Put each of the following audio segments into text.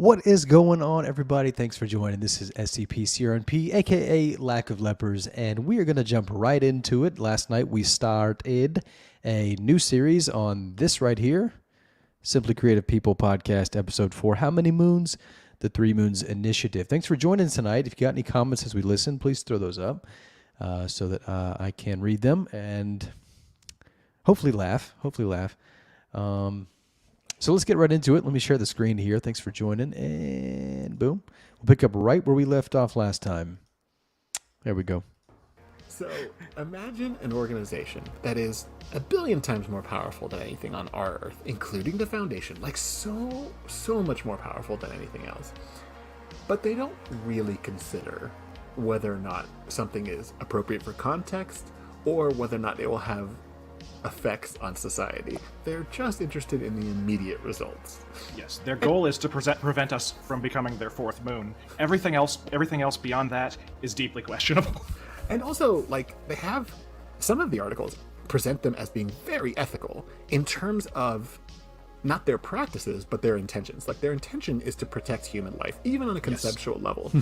What is going on, everybody? Thanks for joining. This is SCPCRNP, aka Lack of Lepers, and we are going to jump right into it. Last night we started a new series on this right here, Simply Creative People Podcast, Episode 4, How Many Moons? The Three Moons Initiative. Thanks for joining tonight. If you got any comments as we listen, please throw those up so that I can read them and hopefully laugh. So let's get right into it. Let me share the screen here. Thanks for joining. And boom. We'll pick up right where we left off last time. There we go. So imagine an organization that is 1 billion times more powerful than anything on our Earth, including the Foundation, like so much more powerful than anything else. But they don't really consider whether or not something is appropriate for context or whether or not it will have effects on society. They're just interested in the immediate results. Yes, their goal is to prevent us from becoming their fourth moon. Everything else beyond that is deeply questionable. And also, like, they have some of the articles present them as being very ethical in terms of not their practices, but their intentions. Like, their intention is to protect human life, even on a conceptual level.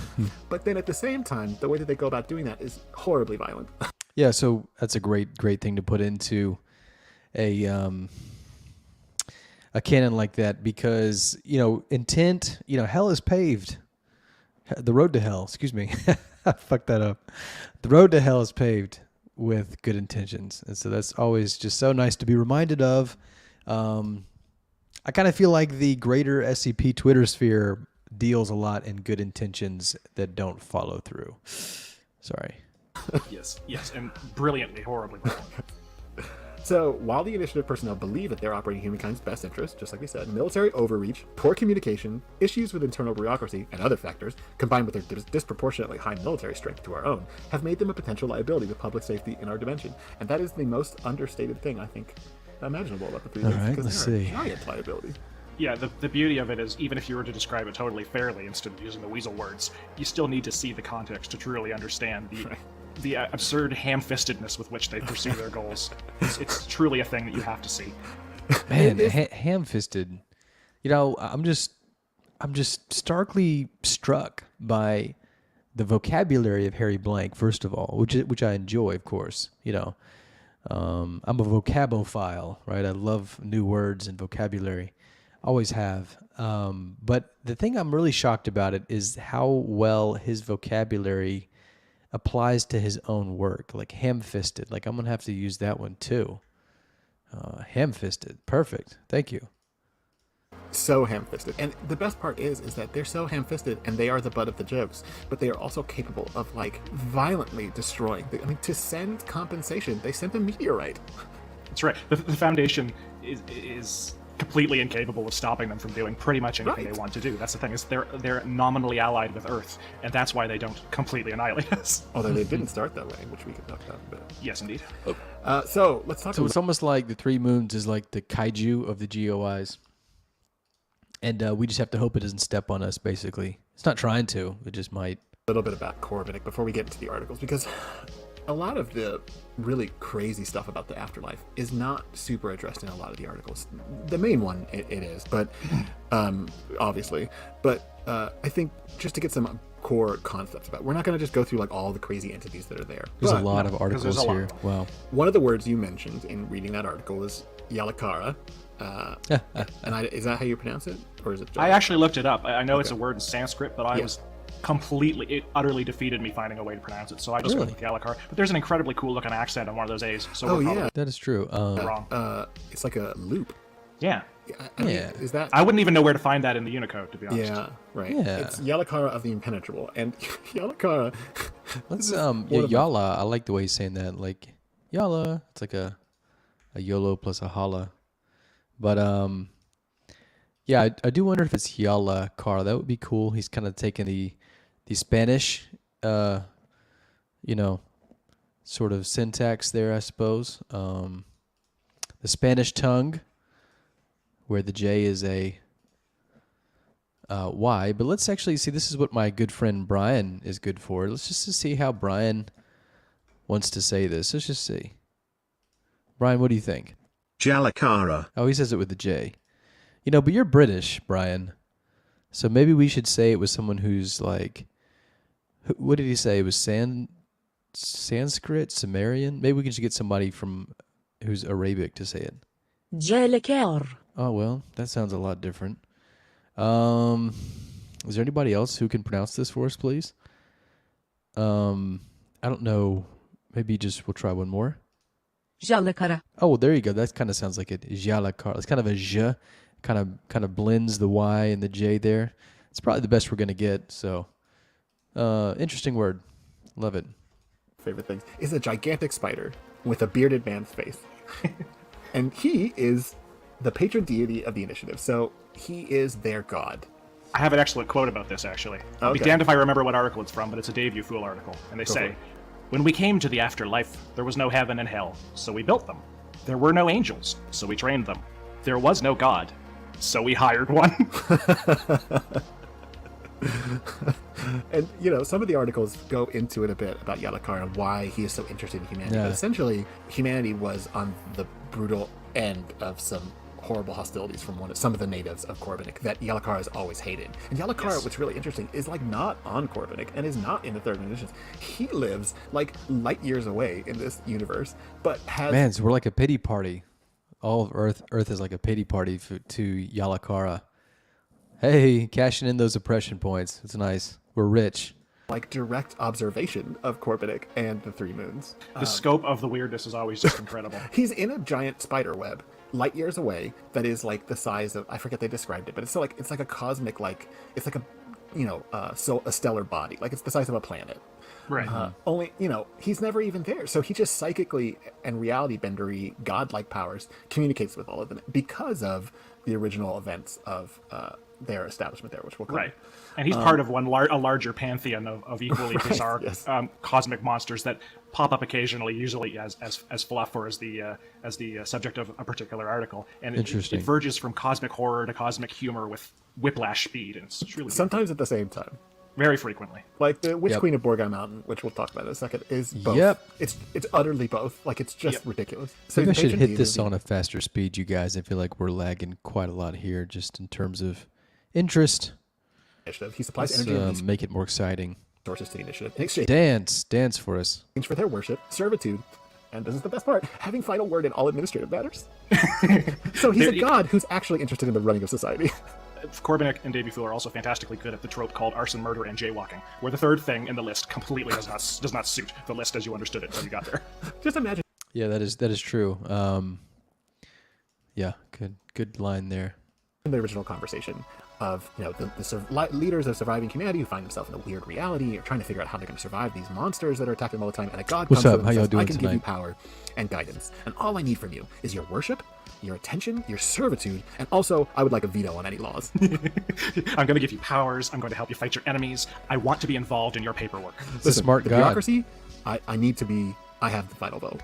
But then at the same time, the way that they go about doing that is horribly violent. Yeah, so that's a great thing to put into a canon like that because, intent, hell is paved. The road to hell, excuse me. I fucked that up. The road to hell is paved with good intentions. And so that's always just so nice to be reminded of. I kind of feel like the greater SCP Twitter sphere deals a lot in good intentions that don't follow through. Sorry. Yes, and brilliantly, horribly wrong. So, while the initiative personnel believe that they're operating humankind's best interest, just like we said, military overreach, poor communication, issues with internal bureaucracy, and other factors, combined with their disproportionately high military strength to our own, have made them a potential liability to public safety in our dimension. And that is the most understated thing, I think, imaginable about the three All right, let's see. Giant liability. Yeah, the beauty of it is, even if you were to describe it totally fairly instead of using the weasel words, you still need to see the context to truly understand the absurd ham-fistedness with which they pursue their goals. It's truly a thing that you have to see. Man, ham-fisted. I'm just starkly struck by the vocabulary of Harry Blank. First of all, which I enjoy, of course. I'm a vocabophile, right? I love new words and vocabulary. Always have. But the thing I'm really shocked about it is how well his vocabulary applies to his own work, like ham-fisted. Like, I'm going to have to use that one too. Ham-fisted. Perfect. Thank you. So ham-fisted. And the best part is that they're so ham-fisted and they are the butt of the jokes, but they are also capable of, like, violently destroying. To send compensation, they sent a meteorite. That's right. The Foundation is completely incapable of stopping them from doing pretty much anything they want to do. That's the thing, is they're nominally allied with Earth, and that's why they don't completely annihilate us. Although they didn't start that way, which we could talk about a bit. Yes, indeed. So let's talk. So it's almost like the Three Moons is like the kaiju of the GOIs, and we just have to hope it doesn't step on us. Basically, it's not trying to. It just might. A little bit about Korvanik before we get into the articles, because a lot of the really crazy stuff about the afterlife is not super addressed in a lot of the articles. The main one, it is, but obviously. But I think just to get some core concepts about, we're not going to just go through like all the crazy entities that are there. There's a lot of articles here. Wow. One of the words you mentioned in reading that article was Yalakara. Is that how you pronounce it, or is it? I actually looked it up. I know it's a word in Sanskrit, but I was it utterly defeated me finding a way to pronounce it, so I just went with Galakar. But there's an incredibly cool looking accent on one of those A's, so we're probably that is true. wrong. It's like a loop. Yeah. I mean, is that? I wouldn't even know where to find that in the Unicode, to be honest. Yeah, right. Yeah. It's Yalakara of the Impenetrable, and Yalakara. Let's Yala. I like the way he's saying that. Like Yala, it's like a YOLO plus a holla. But yeah, I do wonder if it's Yala Car. That would be cool. He's kind of taking the Spanish, sort of syntax there, I suppose. The Spanish tongue, where the J is a Y. But let's actually see. This is what my good friend Brian is good for. Let's just see how Brian wants to say this. Let's just see. Brian, what do you think? Jalakara. Oh, he says it with the J. But you're British, Brian. So maybe we should say it was someone who's like, what did he say? It was Sanskrit, Sumerian. Maybe we can just get somebody from who's Arabic to say it. Jalakar. Oh well, that sounds a lot different. Is there anybody else who can pronounce this for us, please? I don't know. Maybe just we'll try one more. Jalakara. Oh, well, there you go. That kind of sounds like it. Jalakar. It's kind of a j, kind of blends the y and the j there. It's probably the best we're gonna get. So, interesting word. Love it. Favorite things is a gigantic spider with a bearded man's face. And he is the patron deity of the initiative. So he is their god. I have an excellent quote about this, actually. I'll be Okay. damned if I remember what article it's from, but it's a Dave You Fool article. And they Go for say, it. when we came to the afterlife, there was no heaven and hell, so we built them. There were no angels, so we trained them. There was no God, so we hired one. And, some of the articles go into it a bit about Yalakar and why he is so interested in humanity. Yeah. But essentially, humanity was on the brutal end of some horrible hostilities from some of the natives of Korvanik that Yalakar has always hated. And Yalakar, Yes. what's really interesting, is not on Korvanik and is not in the third editions. He lives light years away in this universe, but has Man, so we're like a pity party. All of Earth is like a pity party to Yalakara. Hey, cashing in those oppression points. It's nice. We're rich. direct observation of Korvanik and the Three Moons. The scope of the weirdness is always just incredible. He's in a giant spider web, light years away, that is the size of, I forget they described it, but it's like a cosmic, it's like a stellar body, it's the size of a planet. Right. Only, he's never even there. So he just psychically and reality bendery godlike powers communicates with all of them because of the original events of their establishment there, which we'll call Right. And he's part of a larger pantheon of equally bizarre yes. cosmic monsters that pop up occasionally, usually as fluff or as the subject of a particular article. And Interesting. it verges from cosmic horror to cosmic humor with whiplash speed, and it's truly sometimes at the same time. very frequently. The Witch Yep. Queen of Borgai Mountain, which we'll talk about in a second, is both. Yep. It's utterly both. It's just Yep. ridiculous. So Maybe I he's should patron hit deity this of on a faster speed, you guys. I feel like we're lagging quite a lot here just in terms of interest. the initiative. He supplies Let's energy and make it more exciting. resources to the initiative in exchange Dance for us. for their worship, servitude, and this is the best part, having final word in all administrative matters. So he's a god who's actually interested in the running of society. Korvanik and Davy Fool are also fantastically good at the trope called arson, murder, and jaywalking, where the third thing in the list completely does not suit the list as you understood it when you got there. Just imagine Yeah, that is true. Yeah, good line there. the original conversation of the leaders of surviving humanity who find themselves in a weird reality or trying to figure out how they're going to survive these monsters that are attacking them all the time, and a god What's comes to up? them How and y'all says, doing I can give you tonight?" power and guidance, and all I need from you is your worship, your attention, your servitude, and also I would like a veto on any laws. I'm going to give you powers. I'm going to help you fight your enemies. I want to be involved in your paperwork. It's a smart the god. bureaucracy, I have the final vote.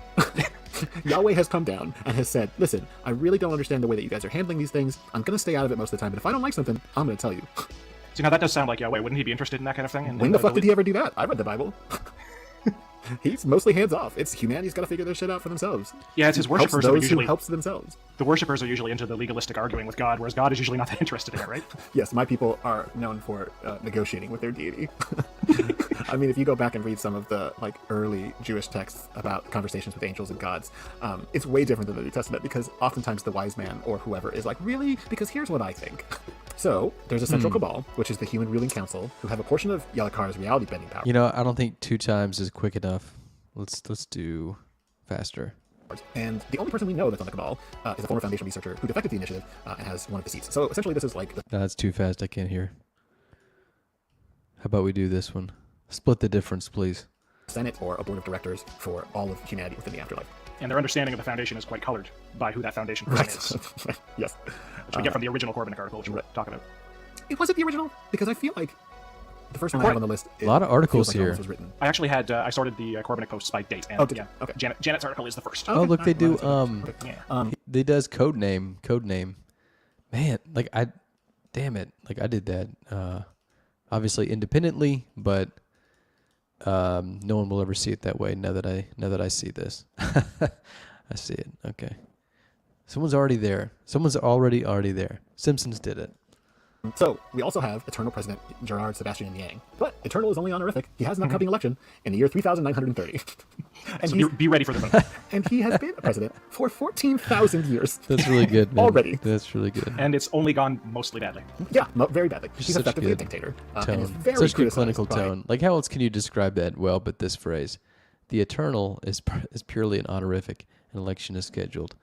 Yahweh has come down and has said, listen, I really don't understand the way that you guys are handling these things. I'm going to stay out of it most of the time, but if I don't like something, I'm going to tell you. See, now that does sound like Yahweh. Wouldn't he be interested in that kind of thing? When the fuck did he ever do that? I read the Bible. He's mostly hands off. It's humanity's got to figure their shit out for themselves. Yeah, it's his Helps worshippers that those usually who helps themselves. the worshippers are usually into the legalistic arguing with God, whereas God is usually not that interested in it, right? Yes, my people are known for negotiating with their deity. I mean, if you go back and read some of the early Jewish texts about conversations with angels and gods, it's way different than the New Testament because oftentimes the wise man or whoever is like, really? Because here's what I think. So there's a central cabal, which is the human ruling council, who have a portion of Yalakar's reality bending power. You know, I don't think 2 times is quick enough. Let's do faster. And the only person we know that's on the cabal is a former Foundation researcher who defected the initiative and has one of the seats. So essentially, this is the No, that's too fast. I can't hear. How about we do this one? Split the difference, please. Senate or a board of directors for all of humanity within the afterlife. And their understanding of the Foundation is quite colored by who that Foundation person is, Yes. which we get from the original Korvanik article, which we'll talk about. It wasn't the original because I feel like the first one I have on the list. A lot of articles feels like it here. almost was written. I actually had I sorted the Korvanik posts by date, and Oh, did yeah, you? Okay. Janet's article is the first. Oh, Okay, look, they alright, do. well, that's okay. Yeah. They does code name. Man, damn it, I did that. Obviously independently, but no one will ever see it that way. Now that I see this, I see it. Okay, someone's already there. Someone's already there. Simpsons did it. So we also have Eternal President Gerard Sebastian Yang. But Eternal is only honorific. He has an upcoming election in the year 3930. And So be ready for the vote. and he has been a president for 14,000 years. That's really good, man. Already. That's really good. And it's only gone mostly badly. Yeah, very badly. He's Such effectively a good dictator. And Tone. is very Such good criticized clinical by- tone. Like, how else can you describe that well but this phrase? The eternal is purely an honorific. An election is scheduled.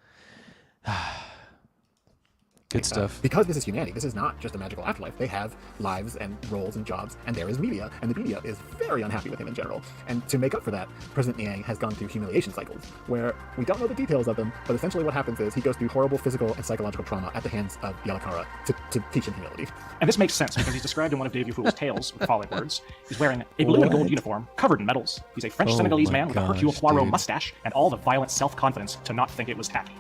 Good stuff. Because this is humanity, this is not just a magical afterlife. They have lives and roles and jobs, and there is media, and the media is very unhappy with him in general. And to make up for that, President Yang has gone through humiliation cycles, where we don't know the details of them, but essentially what happens is he goes through horrible physical and psychological trauma at the hands of Yalakara to teach him humility. And this makes sense because he's described in one of Davy Fool's tales with the following words. He's wearing a blue and gold uniform covered in medals. He's a French Oh Senegalese my man with a Hercule gosh, Poirot dude. mustache and all the violent self-confidence to not think it was tacky.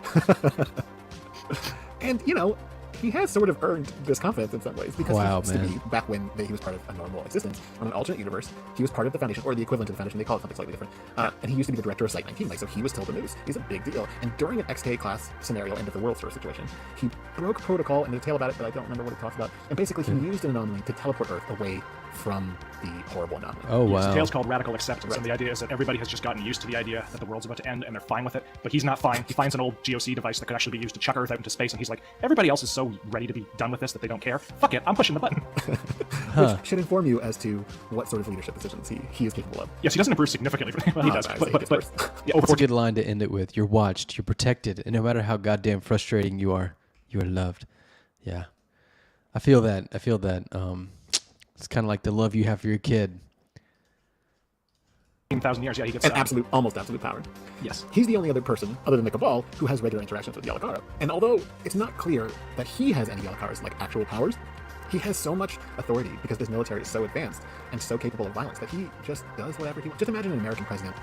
And, you know, he has sort of earned this confidence in some ways because Wow, he used to man. be, back when he was part of a normal existence, on an alternate universe, he was part of the Foundation, or the equivalent to the Foundation, they call it something slightly different, and he used to be the director of Site 19, like, so he was still the news. He's a big deal. And during an XK class scenario, end of the world sort of situation, he broke protocol, and there's a tale about it, but I don't remember what it talks about, and basically he used an anomaly to teleport Earth away from the horrible anomaly. Oh, Yes, the wow. tale's called Radical Acceptance, and the idea is that everybody has just gotten used to the idea that the world's about to end, and they're fine with it, but he's not fine. He finds an old GOC device that could actually be used to chuck Earth out into space, and he's like, everybody else is so ready to be done with this that they don't care. Fuck it, I'm pushing the button. Which should inform you as to what sort of leadership decisions he is capable of. Yes, he doesn't improve significantly. Well, he No, does, no, but he gets worse. yeah, over That's a 14 good line to end it with. You're watched, you're protected, and no matter how goddamn frustrating you are loved. Yeah. I feel that. It's kind of like the love you have for your kid. 15,000 years, yeah, he gets... And almost absolute power. Yes. He's the only other person, other than the Cabal, who has regular interactions with Yalakara. And although it's not clear that he has any Yalakara's like actual powers, he has so much authority because this military is so advanced and so capable of violence that he just does whatever he wants. Just imagine an American president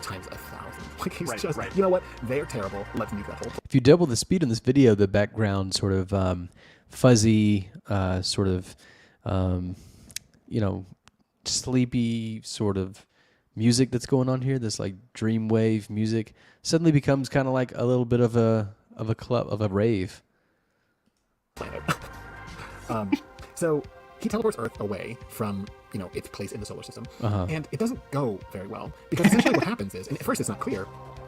times 1,000. Like he's Right. you know what? They're terrible. Let's nuke that whole. If you double the speed in this video, the background sort of fuzzy, sort of, sleepy sort of music that's going on here, this like dreamwave music, suddenly becomes kind of like a little bit of a club, of a rave. Planet. So he teleports Earth away from its place in the solar system, and it doesn't go very well because essentially what happens is, and at first it's not clear.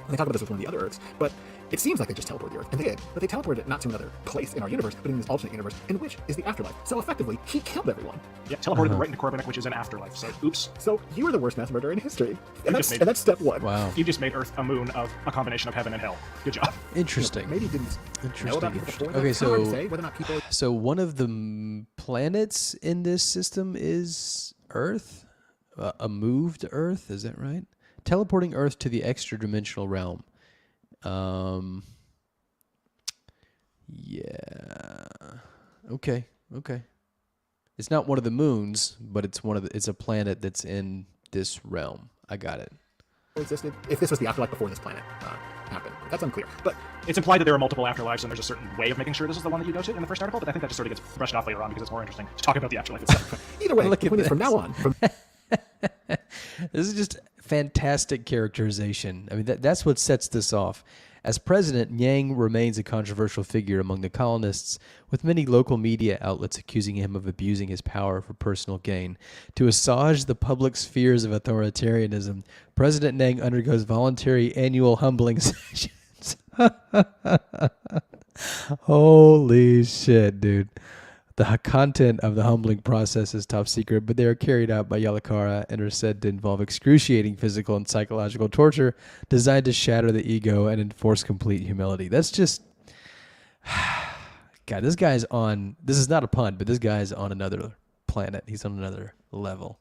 They talk about this with one of the other Earths, but it seems like they just teleported the Earth, and they did, but they teleported it not to another place in our universe, but in this alternate universe, in which is the afterlife. So effectively, he killed everyone. Yeah, teleported them right into Corbinic, which is an afterlife, so oops. So you are the worst mass murderer in history, and just made- that's step one. Wow. You just made Earth a moon of a combination of heaven and hell. Good job. Interesting. Maybe he didn't know about it before. Okay, It's hard to so say whether or not people. so one of the planets in this system is Earth, a moved Earth. Is that right? Teleporting Earth to the extra dimensional realm. Yeah. Okay. It's not one of the moons, but it's it's a planet that's in this realm. I got it. Existed if this was the afterlife before this planet happened. That's unclear, but It's implied that there are multiple afterlives, and there's a certain way of making sure this is the one that you go to in the first article, but I think that just sort of gets brushed off later on because it's more interesting to talk about the afterlife itself. either way, Look the at point is from this. now on, from This is just fantastic characterization. I mean, that's what sets this off. As president, Yang remains a controversial figure among the colonists, with many local media outlets accusing him of abusing his power for personal gain. To assuage the public's fears of authoritarianism, President Yang undergoes voluntary annual humbling sessions. Holy shit, dude. The content of the humbling process is top secret, but they are carried out by Yalakara and are said to involve excruciating physical and psychological torture designed to shatter the ego and enforce complete humility. That's just... God, this guy's on... This is not a pun, but this guy's on another planet. He's on another level.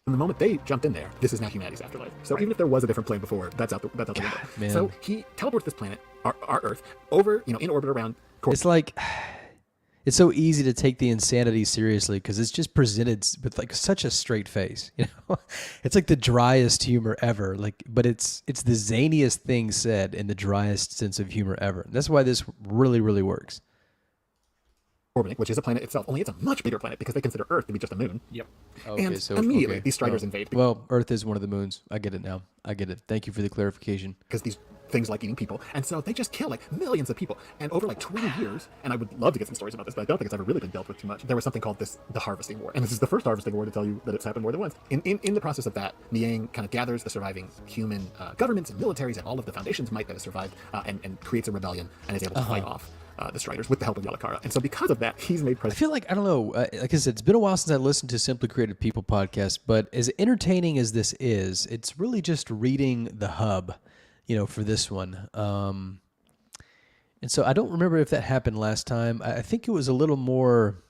the moment they jumped in there, this is now humanity's afterlife. So even if there was a different plane before, that's out the window. man. So he teleports this planet, our Earth, over, in orbit around. It's like... It's so easy to take the insanity seriously because it's just presented with like such a straight face, It's like the driest humor ever. But it's the zaniest thing said in the driest sense of humor ever. That's why this really, really works. Orbiting, which is a planet itself. Only it's a much bigger planet because they consider Earth to be just a moon. Yep. And immediately these Striders invade. Well, Earth is one of the moons. I get it now. I get it. Thank you for the clarification. Because these things like eating people. And so they just kill like millions of people. And over like 20 years, and I would love to get some stories about this, but I don't think it's ever really been dealt with too much. There was something called the harvesting war. And this is the first harvesting war to tell you that it's happened more than once. In the process of that, Niang kind of gathers the surviving human governments and militaries and all of the Foundation's might that has survived and creates a rebellion and is able to fight off the Striders with the help of Yalakara. And so because of that, he's made I president. feel like, I don't know, like I said, it's been a while since I listened to Simply Creative People podcast, but as entertaining as this is, it's really just reading the hub, for this one. And so I don't remember if that happened last time. I think it was a little more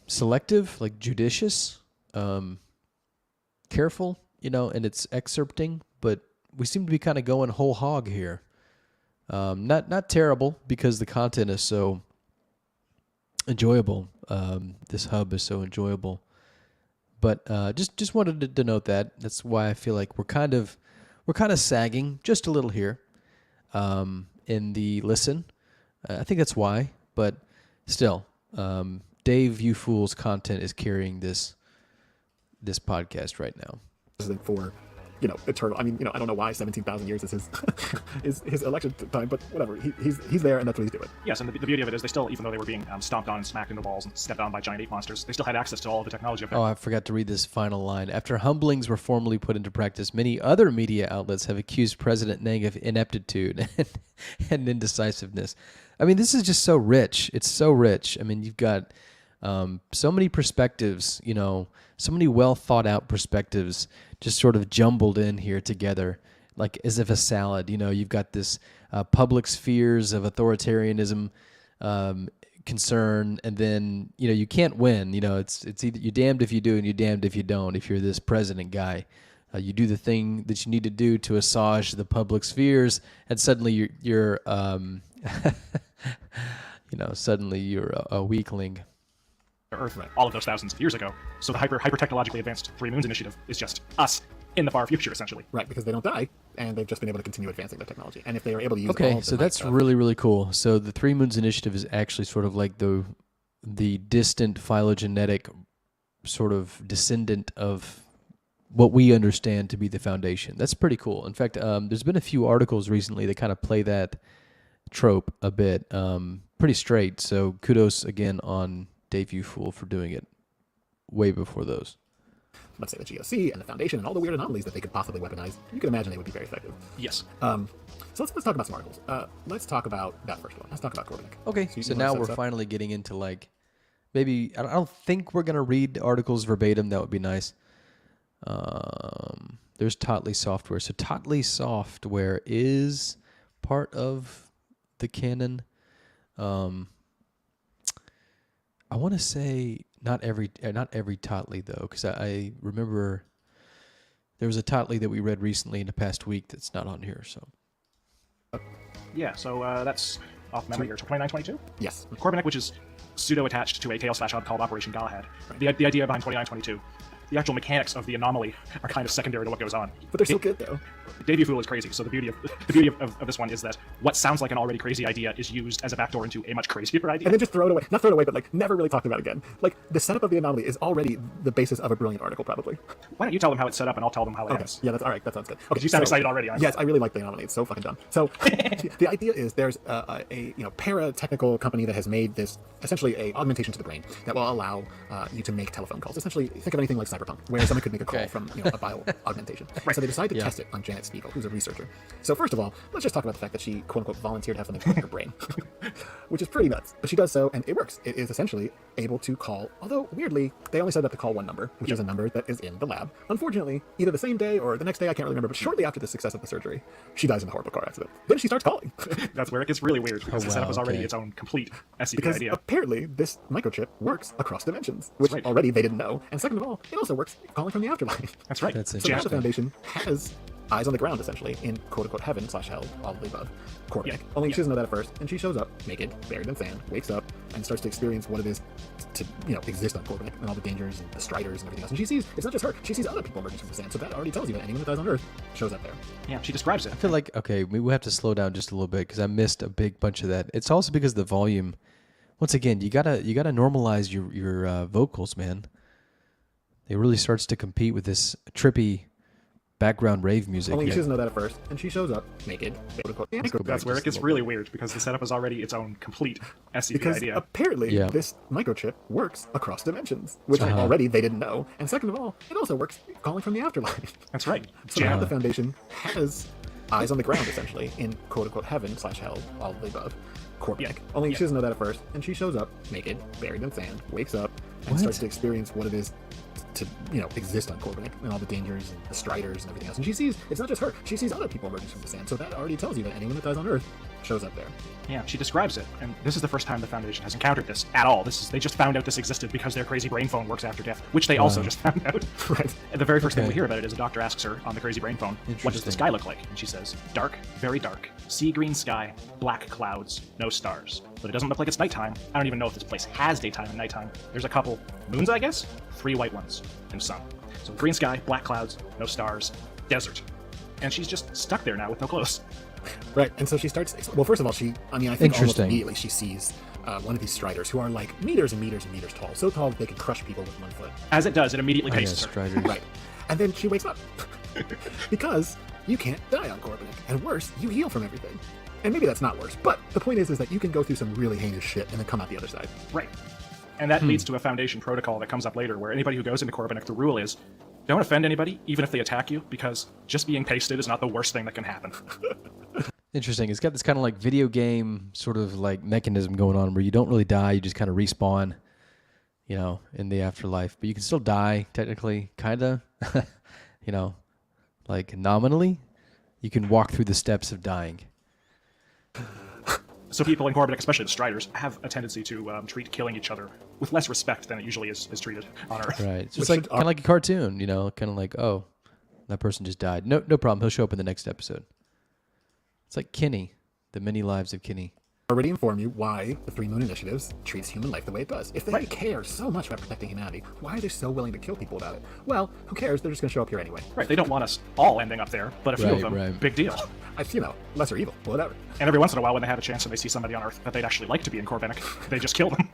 selective, like judicious, careful, and it's excerpting, but we seem to be kind of going whole hog here. Not terrible because the content is so enjoyable. This hub is so enjoyable, but just wanted to denote that. That's why I feel like we're kind of sagging just a little here in the listen. I think that's why, but still, Dave You Fool's content is carrying this podcast right now. For eternal. I mean, I don't know why 17,000 years is his his election time, but whatever. He's there, and that's what he's doing. Yes, and the beauty of it is they still, even though they were being stomped on and smacked into walls and stepped on by giant ape monsters, they still had access to all of the technology. Oh, I forgot to read this final line. After humblings were formally put into practice, many other media outlets have accused President Nang of ineptitude and indecisiveness. I mean, this is just so rich. It's so rich. I mean, you've got so many perspectives, so many well thought out perspectives just sort of jumbled in here together, like as if a salad. You've got this public spheres of authoritarianism concern, and then you can't win. It's either you're damned if you do and you're damned if you don't. If you're this president guy, you do the thing that you need to do to assuage the public spheres, and suddenly you're suddenly you're a weakling. Earth all of those thousands of years ago. So the hyper technologically advanced Three Moons Initiative is just us in the far future, essentially. Right, because they don't die, and they've just been able to continue advancing their technology. And if they are able to use all Okay, of so the that's really, really cool. So the Three Moons Initiative is actually sort of like the distant phylogenetic sort of descendant of what we understand to be the Foundation. That's pretty cool. In fact, there's been a few articles recently that kind of play that trope a bit pretty straight. So kudos again on Dave You Fool for doing it way before those. Let's say the GOC and the Foundation and all the weird anomalies that they could possibly weaponize. You can imagine they would be very effective. Yes. So let's talk about some articles. Let's talk about that first one. Let's talk about Corbinic. Okay, so now we're finally getting into like, maybe, I don't think we're going to read articles verbatim. That would be nice. There's Totley Software. So Totley Software is part of the canon. I want to say not every Totley though, because I remember there was a Totley that we read recently in the past week that's not on here. So Yeah, so that's off memory here. 2922? Yes. Corbinic, which is pseudo-attached to a tail/hub called Operation Galahad. Right. The idea behind 2922. The actual mechanics of the anomaly are kind of secondary to what goes on. But they're so good, though. Dave You Fool is crazy, so the beauty of this one is that what sounds like an already crazy idea is used as a backdoor into a much crazier idea. And then just throw it away. Not throw it away, but like never really talked about again. Like the setup of the anomaly is already the basis of a brilliant article, probably. Why don't you tell them how it's set up and I'll tell them how it ends? Yeah, that's all right. That sounds good. Okay, You sound excited already. Yes, I really like the anomaly. It's so fucking dumb. So the idea is there's a para-technical company that has made this essentially a augmentation to the brain that will allow you to make telephone calls. Essentially, think of anything like Cyberpunk, where someone could make a call from a bio augmentation. Right. So they decide to test it on Janet Spiegel, who's a researcher. So first of all, let's just talk about the fact that she quote unquote volunteered to have something put in her brain, which is pretty nuts. But she does so, and it works. It is essentially able to call. Although weirdly, they only set up to call one number, which is a number that is in the lab. Unfortunately, either the same day or the next day, I can't really remember. But shortly after the success of the surgery, she dies in a horrible car accident. Then she starts calling. That's where it gets really weird because the setup was already okay. its own complete SCP Because idea. apparently this microchip works across dimensions, which right. already they didn't know. And second of all, it also works calling from the afterlife. That's right. That's So now interesting. the Foundation has eyes on the ground, essentially, in quote-unquote heaven/hell, all of the above. Corbinic. Yeah. Only she doesn't know that at first, and she shows up, naked, buried in sand, wakes up, and starts to experience what it is to, exist on Corbinic, and all the dangers, and the Striders, and everything else. And she sees, it's not just her, she sees other people emerging from the sand, so that already tells you that anyone that dies on Earth shows up there. Yeah, she describes it. I feel like, okay, we have to slow down just a little bit because I missed a big bunch of that. It's also because the volume. Once again, you gotta normalize your vocals, man. It really starts to compete with this trippy background rave music. Only Yeah. she doesn't know that at first, and she shows up naked. That's where it gets really weird because the setup is already its own complete SCP Because idea. apparently Yeah. this microchip works across dimensions, which already they didn't know. And second of all, it also works calling from the afterlife. That's right. So now the Foundation has eyes on the ground, essentially, in quote-unquote heaven/hell, all of the above. Corbinic. Only she doesn't know that at first, and she shows up naked, buried in sand, wakes up, and starts to experience what it is to, exist on Corbinic and all the dangers and the striders and everything else. And she sees, it's not just her, she sees other people emerging from the sand. So that already tells you that anyone that dies on Earth shows up there. Yeah, she describes it, and this is the first time the Foundation has encountered this at all. They just found out this existed because their crazy brain phone works after death, which they also just found out. Right. And the very first thing we hear about it is a doctor asks her on the crazy brain phone, "What does the Interesting. sky look like?" And she says, "Dark, very dark, sea green sky, black clouds, no stars. But it doesn't look like it's nighttime. I don't even know if this place has daytime and nighttime. There's a couple moons, I guess, 3 white ones, and sun. So green sky, black clouds, no stars, desert." And she's just stuck there now with no clothes. Right, and so she starts. Well, first of all, I think almost Interesting. immediately she sees one of these striders who are like meters and meters and meters tall, so tall that they can crush people with 1 foot. As it does, it immediately Oh, yeah, pastes her. Striders. Right, and then she wakes up because you can't die on Corbinic, and worse, you heal from everything. And maybe that's not worse, but the point is that you can go through some really heinous shit and then come out the other side. Right. And that leads to a Foundation protocol that comes up later where anybody who goes into Corbinic, the rule is don't offend anybody, even if they attack you, because just being pasted is not the worst thing that can happen. Interesting. It's got this kind of like video game sort of like mechanism going on where you don't really die, you just kind of respawn, in the afterlife. But you can still die, technically, kind of, like nominally. You can walk through the steps of dying. So people in Corbinic, especially the Striders, have a tendency to treat killing each other with less respect than it usually is treated on Earth. Right. It's just Which like kind of like a cartoon, kind of like, oh, that person just died. No problem. He'll show up in the next episode. It's like Kinney, the many lives of Kinney. Already inform you why the Three Moon Initiatives treats human life the way it does. If they care so much about protecting humanity, why are they so willing to kill people about it? Well, who cares? They're just going to show up here anyway. Right, they don't want us all ending up there, but a few of them, big deal. Lesser evil, whatever. And every once in a while, when they have a chance and they see somebody on Earth that they'd actually like to be in Corbinic, they just kill them.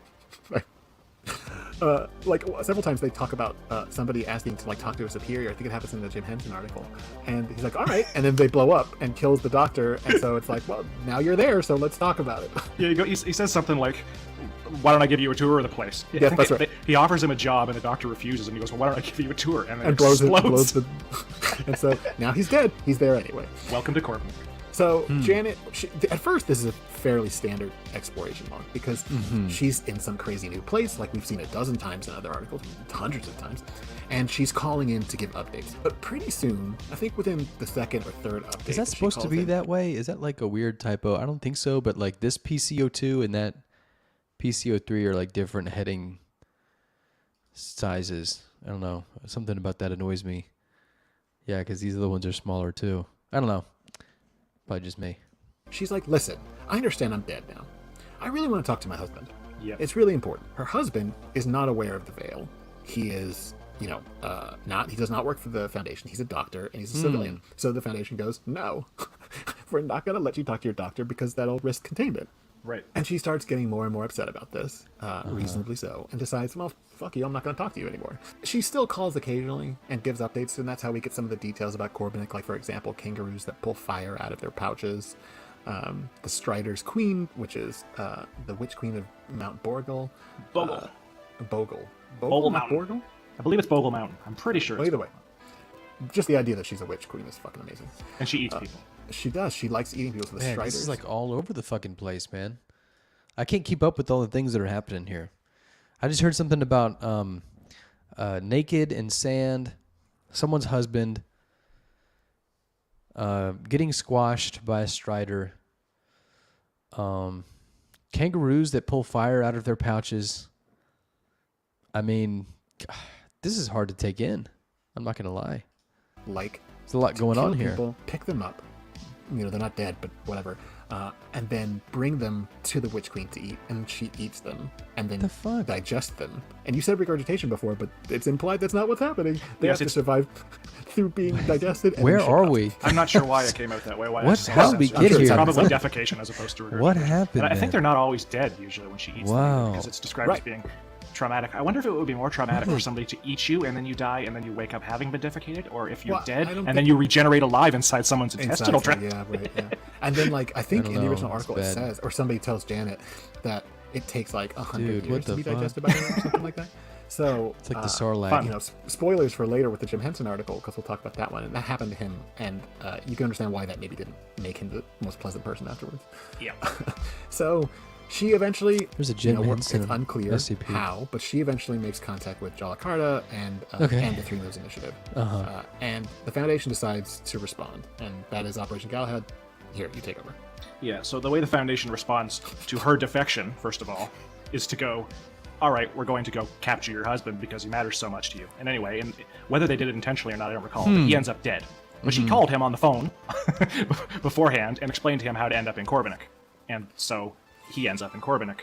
Several times they talk about somebody asking to talk to a superior. I think it happens in the Jim Henson article, and he's like, "All right," and then they blow up and kills the doctor, and so it's like, "Well, now you're there, so let's talk about it." Yeah, he says something like, "Why don't I give you a tour of the place?" Yes, that's right. He offers him a job, and the doctor refuses, and he goes, "Well, why don't I give you a tour?" And then And it blows explodes. and so now he's dead. He's there anyway. Welcome to Corbinic. So Janet, at first, this is a fairly standard exploration log because she's in some crazy new place, like we've seen a dozen times in other articles, hundreds of times, and she's calling in to give updates. But pretty soon, I think within the second or third update, Is that she supposed to calls be in- that way? Is that like a weird typo? I don't think so, but like this PCO2 and that PCO3 are like different heading sizes. I don't know. Something about that annoys me. Yeah, because these other ones are smaller too. I don't know. Probably just me. She's like, "Listen, I understand I'm dead now. I really want to talk to my husband. Yep. It's really important." Her husband is not aware of the veil. He is, he does not work for the Foundation. He's a doctor and he's a civilian. So the Foundation goes, "No, we're not going to let you talk to your doctor because that'll risk containment." Right. And she starts getting more and more upset about this, reasonably so, and decides, well, fuck you, I'm not going to talk to you anymore. She still calls occasionally and gives updates, and that's how we get some of the details about Corbinic, like, for example, kangaroos that pull fire out of their pouches, the Strider's queen, which is the witch queen of Mount Borgel. Bogle. Bogle, Bogle not Mountain. Borgel? I believe it's Bogle Mountain. I'm pretty sure. Well, either way. Just the idea that she's a witch queen is fucking amazing. And she eats people. She does. She likes eating people. So the Man, Striders. this is like all over the fucking place, man. I can't keep up with all the things that are happening here. I just heard something about naked and sand, someone's husband getting squashed by a strider, kangaroos that pull fire out of their pouches. I mean, this is hard to take in. I'm not gonna lie. like There's a lot going kill on here. people, pick them up. They're not dead, but whatever. And then bring them to the Witch Queen to eat, and she eats them, and then The fuck? digest them. And you said regurgitation before, but it's implied that's not what's happening. They Yes, have to survive through being digested. And Where then shit are out. we? I'm not sure why it came out that way. Why What? it's so How did we censored. get It's here? probably defecation as opposed to regurgitation. What happened? And I think man? they're not always dead usually when she eats Wow. them because it's described as Right. being traumatic. I wonder if it would be more traumatic for somebody to eat you and then you die and then you wake up having been defecated, or if you're Well, dead I don't and then you regenerate alive inside someone's intestinal tract. Yeah, right. Yeah, and then like I think I don't in the know, original it's article it bad. says, or somebody tells Janet that it takes like 100 Dude, years what to the be fuck? digested by her or something like that. So It's like the Sarlacc. you know, spoilers for later with the Jim Henson article, because we'll talk about that one, and that happened to him, and you can understand why that maybe didn't make him the most pleasant person afterwards. Yeah. So she eventually, There's a Jim it's Henson unclear SCP. how, but she eventually makes contact with Jalakarta and Okay. and the Three Moves Initiative. Uh-huh. And the Foundation decides to respond, and that is Operation Galahad. Here, you take over. Yeah, so the way the Foundation responds to her defection, first of all, is to go, all right, we're going to go capture your husband because he matters so much to you. And anyway, and whether they did it intentionally or not, I don't recall, but he ends up dead. But she called him on the phone beforehand and explained to him how to end up in Korbanik. And so he ends up in Korbanik.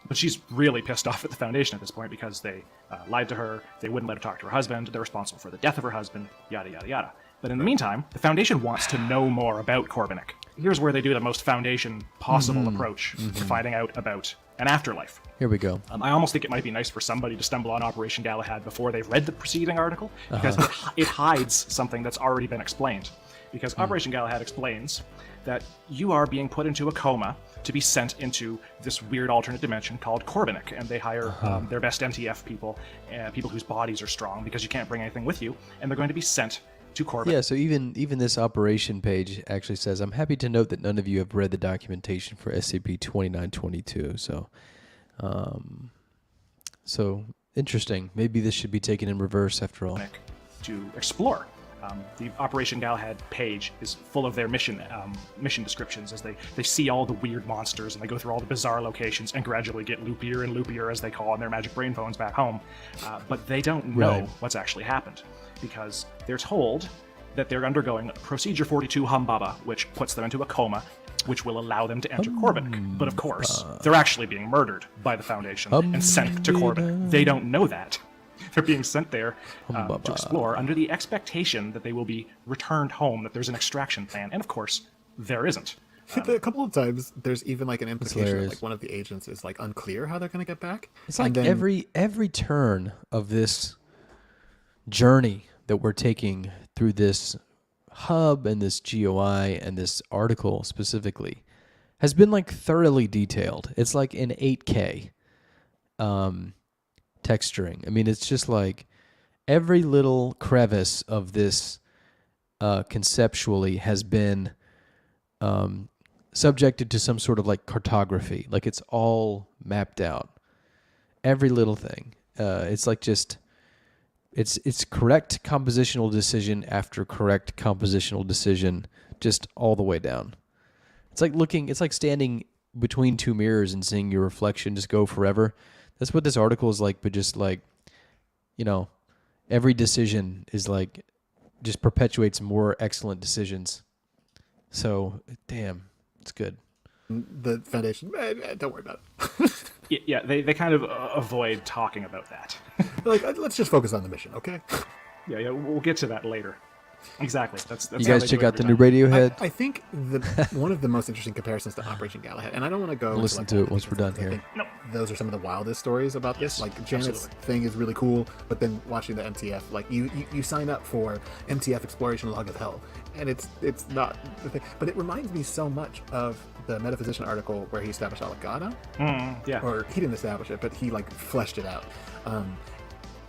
But she's really pissed off at the Foundation at this point because they lied to her, they wouldn't let her talk to her husband, they're responsible for the death of her husband, yada, yada, yada. But in the meantime, the Foundation wants to know more about Korbanik. Here's where they do the most Foundation possible approach to finding out about an afterlife. Here we go. I almost think it might be nice for somebody to stumble on Operation Galahad before they've read the preceding article, because it hides something that's already been explained. Because Operation Galahad explains that you are being put into a coma to be sent into this weird alternate dimension called Korbanik, and they hire their best MTF people, people whose bodies are strong, because you can't bring anything with you, and they're going to be sent to Korbanik. Yeah, so even this operation page actually says, I'm happy to note that none of you have read the documentation for SCP-2922. So interesting. Maybe this should be taken in reverse after all. To explore. The Operation Galahad page is full of their mission descriptions as they see all the weird monsters and they go through all the bizarre locations and gradually get loopier and loopier as they call on their magic brain phones back home. But they don't know Right. what's actually happened because they're told that they're undergoing Procedure 42 Humbaba, which puts them into a coma, which will allow them to enter Korbanik. But of course, they're actually being murdered by the Foundation and sent to Korbanik. They don't know that. They're being sent there to explore under the expectation that they will be returned home, that there's an extraction plan, and of course, there isn't. A couple of times, there's even like an implication that hilarious. like one of the agents is like unclear how they're going to get back. It's like And then- every turn of this journey that we're taking through this hub and this GOI and this article specifically has been like thoroughly detailed. It's like in 8K texturing. I mean, it's just like every little crevice of this conceptually has been subjected to some sort of like cartography. Like it's all mapped out. Every little thing. It's like just it's correct compositional decision after correct compositional decision, just all the way down. It's like standing between two mirrors and seeing your reflection just go forever. That's what this article is like, but just like, you know, every decision is like just perpetuates more excellent decisions. So, damn, it's good. the Foundation, don't worry about it. Yeah, they kind of avoid talking about that. Like, let's just focus on the mission, okay? Yeah, we'll get to that later. Exactly. That's You how guys they check do it out the every new time. Radiohead. I think one of the most interesting comparisons to Operation Galahad, and I don't want to go Listen like to that it once we're because done I here. think those are some of the wildest stories about this. Yes, Like Janet's absolutely. thing is really cool, but then watching the MTF, like you sign up for MTF Exploration Log of Hell, and it's not the thing. But it reminds me so much of the Metaphysician article where he established Alagana, Yeah. or he didn't establish it, but he like fleshed it out.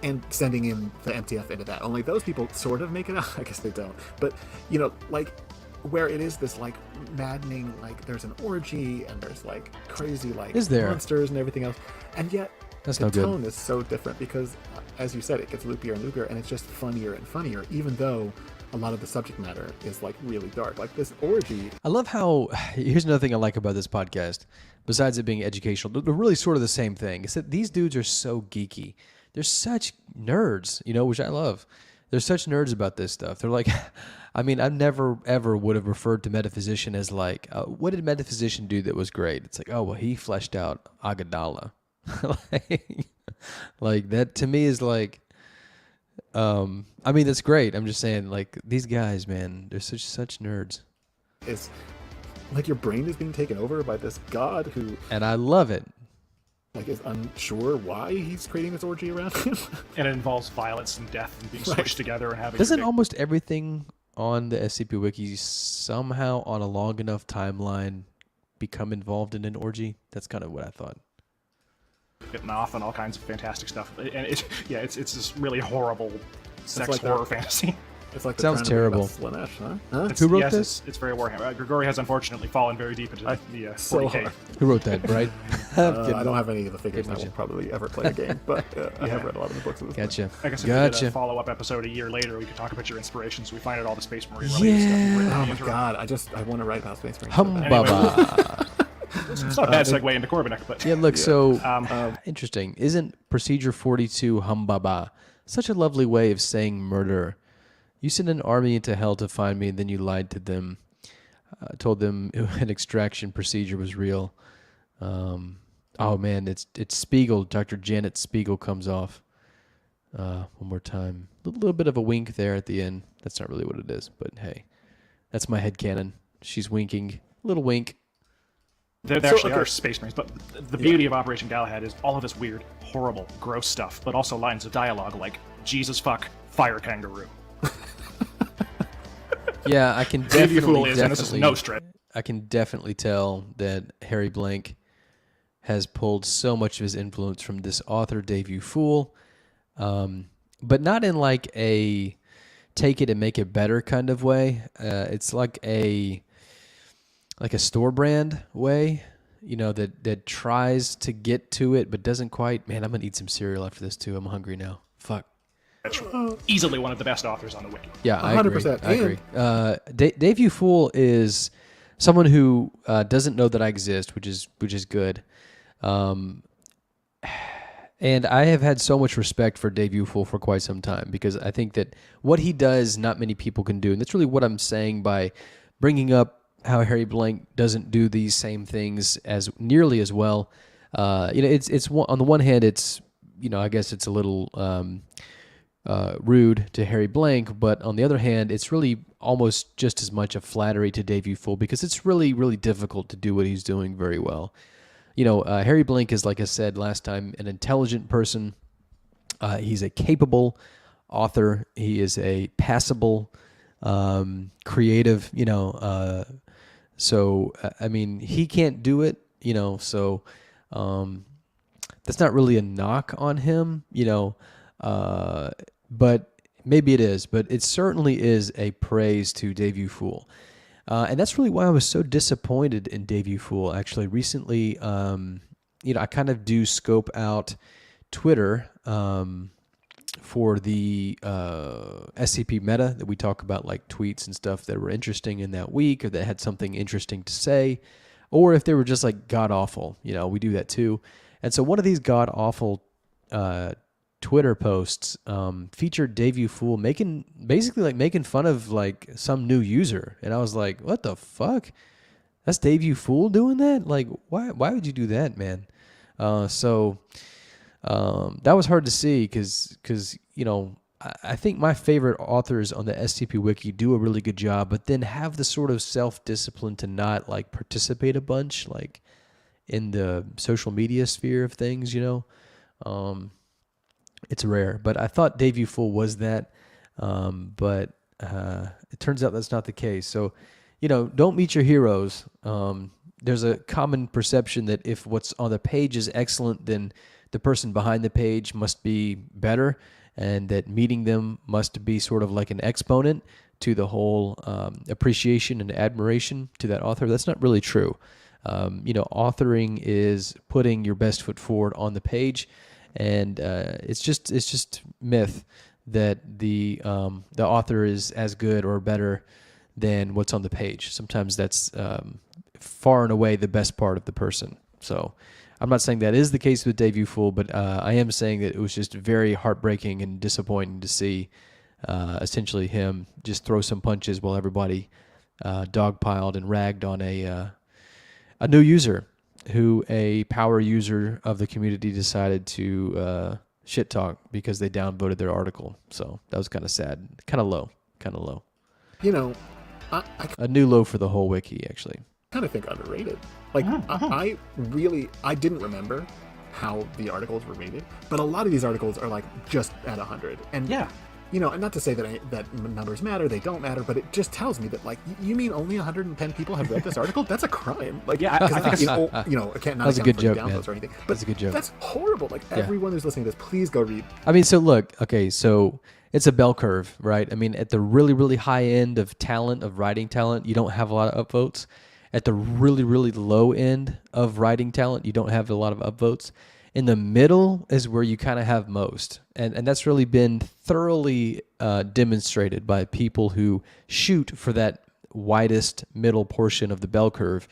And sending in the MTF into that. Only those people sort of make it out. I guess they don't. But, you know, like, where it is this, like, maddening, like, there's an orgy, and there's, like, crazy, like, Is there? monsters and everything else. And yet, That's the no good. tone is so different because, as you said, it gets loopier and loopier, and it's just funnier and funnier, even though a lot of the subject matter is, like, really dark. Like, this orgy. I love how, here's another thing I like about this podcast, besides it being educational, they're really sort of the same thing. It's that these dudes are so geeky. They're such nerds, you know, which I love. They're such nerds about this stuff. They're like, I mean, I never, ever would have referred to Metaphysician as like, what did Metaphysician do that was great? It's like, oh, well, he fleshed out Agadala. like that to me is like, I mean, that's great. I'm just saying, like, these guys, man, they're such nerds. Is like your brain is being taken over by this god who And I love it. like is unsure why he's creating this orgy around him. And it involves violence and death and being squished together and having. Doesn't almost everything on the SCP Wiki somehow on a long enough timeline become involved in an orgy? That's kind of what I thought. Getting off and all kinds of fantastic stuff, and it's this really horrible sex like horror that. fantasy. It's like Sounds terrible. Slanesh, huh? Who wrote yes, this? It's very Warhammer. Grigori has unfortunately fallen very deep into the so 40K. hard. Who wrote that, right? I don't have any of the figures. I Gotcha. will probably ever play the game, but I have read a lot of the books. At this point. Gotcha. I guess if we did a Gotcha. follow-up episode a year later, we could talk about your inspirations. We find out all the Space Marine related stuff. you've written in Oh the my interim. god! I want to write about Space Marine. so bad. Humbaba. It's not a bad segue into Corbinic, but Yeah, look, so Um, interesting. Isn't Procedure 42 Humbaba such a lovely way of saying murder? You sent an army into hell to find me, and then you lied to them. Told them an extraction procedure was real. Oh man, it's Spiegel. Dr. Janet Spiegel comes off. One more time. A little bit of a wink there at the end. That's not really what it is, but hey, that's my headcanon. She's winking. Little wink. there actually are Space Marines, but the beauty of Operation Galahad is all of this weird, horrible, gross stuff, but also lines of dialogue like Jesus fuck, fire kangaroo. Yeah, I can Davey Fool definitely, is, and this is no stretch. I can definitely tell that Harry Blank has pulled so much of his influence from this author, Davey Fool, but not in like a take it and make it better kind of way. It's like a store brand way, you know, that tries to get to it but doesn't quite. Man, I'm gonna eat some cereal after this too. I'm hungry now. Fuck. Easily one of the best authors on the wiki. Yeah, I agree. 100%. I agree. Dave U. Fool is someone who doesn't know that I exist, which is good. And I have had so much respect for Dave U. Fool for quite some time because I think that what he does, not many people can do, and that's really what I'm saying by bringing up how Harry Blank doesn't do these same things as nearly as well. It's on the one hand, it's I guess it's a little rude to Harry Blank, but on the other hand, it's really almost just as much a flattery to Dave U. Fool because it's really, really difficult to do what he's doing very well. Harry Blank is, like I said last time, an intelligent person. He's a capable author. He is a passable, creative, so, I mean, he can't do it, so that's not really a knock on him, but maybe it is. But it certainly is a praise to Dave U. Fool. And that's really why I was so disappointed in Dave U. Fool. Actually, recently, I kind of do scope out Twitter for the SCP meta that we talk about, like tweets and stuff that were interesting in that week or that had something interesting to say, or if they were just like god awful. We do that too. And so one of these god awful Twitter posts featured Dave U. Fool making fun of like some new user, and I was like, "What the fuck? That's Dave U. Fool doing that? Like, why would you do that, man?" So that was hard to see because I think my favorite authors on the SCP Wiki do a really good job, but then have the sort of self-discipline to not like participate a bunch like in the social media sphere of things. It's rare, but I thought Dave U. Fool was that, but it turns out that's not the case. So, don't meet your heroes. There's a common perception that if what's on the page is excellent, then the person behind the page must be better, and that meeting them must be sort of like an exponent to the whole appreciation and admiration to that author. That's not really true. Authoring is putting your best foot forward on the page. And it's just myth that the author is as good or better than what's on the page. Sometimes that's far and away the best part of the person. So I'm not saying that is the case with Dave U. Fool, but I am saying that it was just very heartbreaking and disappointing to see essentially him just throw some punches while everybody dogpiled and ragged on a new user who a power user of the community decided to shit talk because they downvoted their article. So that was kind of sad, kind of low. I A new low for the whole wiki, actually. kind of think underrated. Like, I didn't remember how the articles were rated, but a lot of these articles are like just at 100. And Yeah. and not to say that numbers matter, they don't matter, but it just tells me that, like, you mean only 110 people have read this article? That's a crime. Like, Yeah, because I think I can't not That's a account good for joke, the downloads man. or anything. But That's a good joke. That's horrible. Like, everyone who's listening to this, please go read. I mean, so look, okay, so it's a bell curve, right? I mean, at the really, really high end of talent, of writing talent, you don't have a lot of upvotes. At the really, really low end of writing talent, you don't have a lot of upvotes. In the middle is where you kind of have most. And that's really been thoroughly demonstrated by people who shoot for that widest middle portion of the bell curve.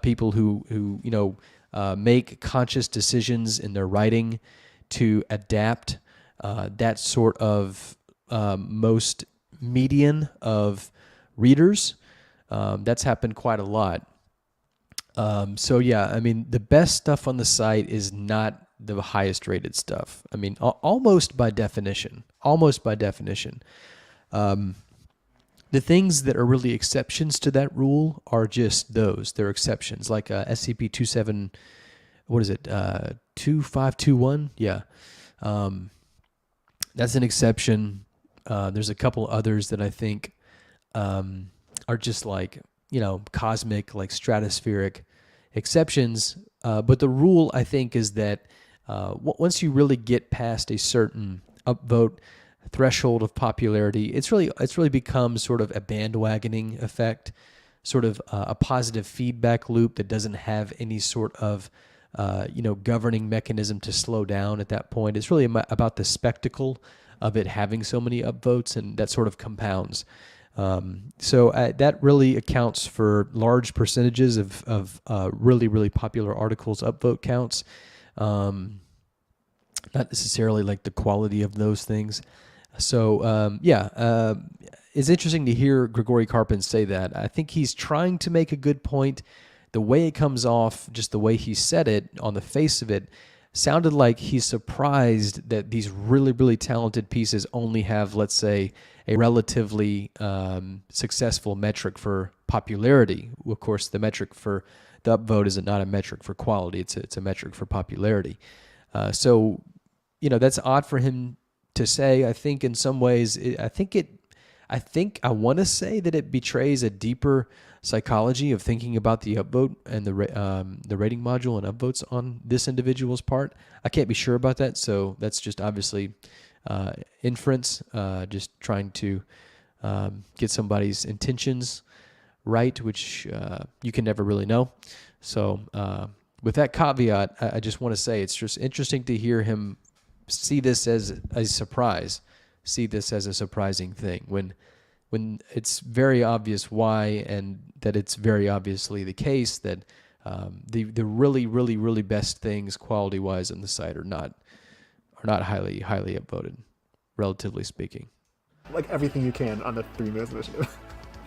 People who make conscious decisions in their writing to adapt that sort of most median of readers. That's happened quite a lot. So yeah, I mean, the best stuff on the site is not the highest rated stuff. I mean, almost by definition. The things that are really exceptions to that rule are just those. They're exceptions, like SCP 27. What is it? 2521. Yeah, that's an exception. There's a couple others that I think are just like, cosmic, like stratospheric exceptions. But the rule, I think, is that once you really get past a certain upvote threshold of popularity, it's really become sort of a bandwagoning effect, sort of a positive feedback loop that doesn't have any sort of governing mechanism to slow down at that point. It's really about the spectacle of it having so many upvotes, and that sort of compounds. So that really accounts for large percentages of really, really popular articles' upvote counts. Not necessarily like the quality of those things. So it's interesting to hear Grigory Karpin say that. I think he's trying to make a good point. The way it comes off, just the way he said it, on the face of it, sounded like he's surprised that these really, really talented pieces only have, let's say, a relatively successful metric for popularity. Of course, the metric for the upvote is not a metric for quality. It's a metric for popularity. So, that's odd for him to say. I think in some ways, I want to say that it betrays a deeper psychology of thinking about the upvote and the rating module and upvotes on this individual's part. I can't be sure about that, so that's just obviously inference, just trying to get somebody's intentions right, which you can never really know. So with that caveat, I just want to say it's just interesting to hear him see this as a surprise, see this as a surprising thing when it's very obvious why, and that it's very obviously the case that the really, really, really best things quality-wise on the site are not highly, highly upvoted, relatively speaking. Like everything you can on the 3 Minutes Initiative.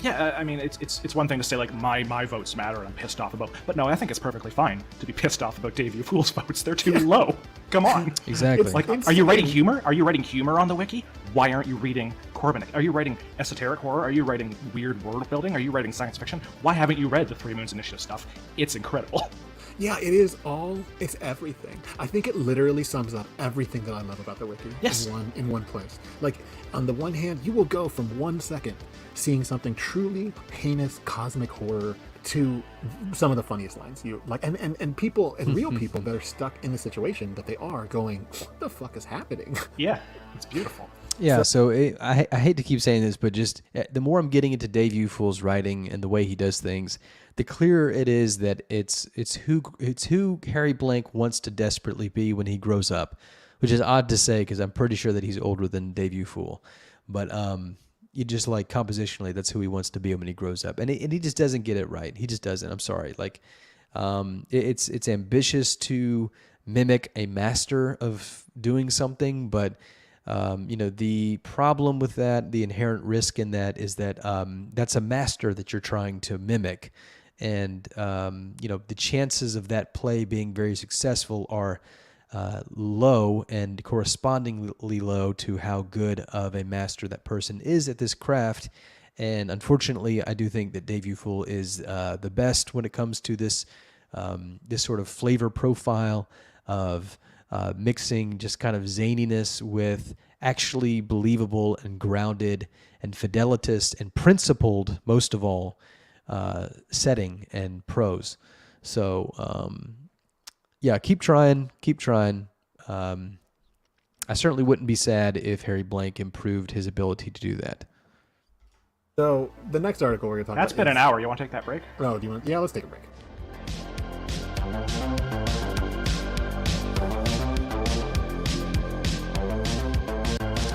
Yeah, I mean, it's one thing to say, like, my votes matter and I'm pissed off about, but no, I think it's perfectly fine to be pissed off about Dave Fool's votes. They're too low. Come on. Exactly. It's Like, are you writing humor? Are you writing humor on the wiki? Why aren't you reading Corbinic? Are you writing esoteric horror? Are you writing weird world building? Are you writing science fiction? Why haven't you read the 3 Moons Initiative stuff? It's incredible. Yeah, it's everything. I think it literally sums up everything that I love about the wiki Yes. in one place. Like, on the one hand, you will go from 1 second seeing something truly heinous cosmic horror to some of the funniest lines you like, and people and real people that are stuck in the situation that they are going, what the fuck is happening? Yeah, it's beautiful. Yeah, so I hate to keep saying this, but just the more I'm getting into Dave Ufool's writing and the way he does things, the clearer it is that it's who Harry Blank wants to desperately be when he grows up, which is odd to say because I'm pretty sure that he's older than Dave Ufool, but you just like compositionally, that's who he wants to be when he grows up, and he just doesn't get it right. He just doesn't. I'm sorry. Like, it's ambitious to mimic a master of doing something, but the problem with that, the inherent risk in that is that that's a master that you're trying to mimic. And, the chances of that play being very successful are low and correspondingly low to how good of a master that person is at this craft. And unfortunately, I do think that Dave Ufool is the best when it comes to this sort of flavor profile. of mixing just kind of zaniness with actually believable and grounded and fidelitous and principled, most of all, setting and prose. So, yeah, keep trying. I certainly wouldn't be sad if Harry Blank improved his ability to do that. So the next article we're going to talk That's about been an hour. You want to take that break? Oh, do you want? Yeah, let's take a break.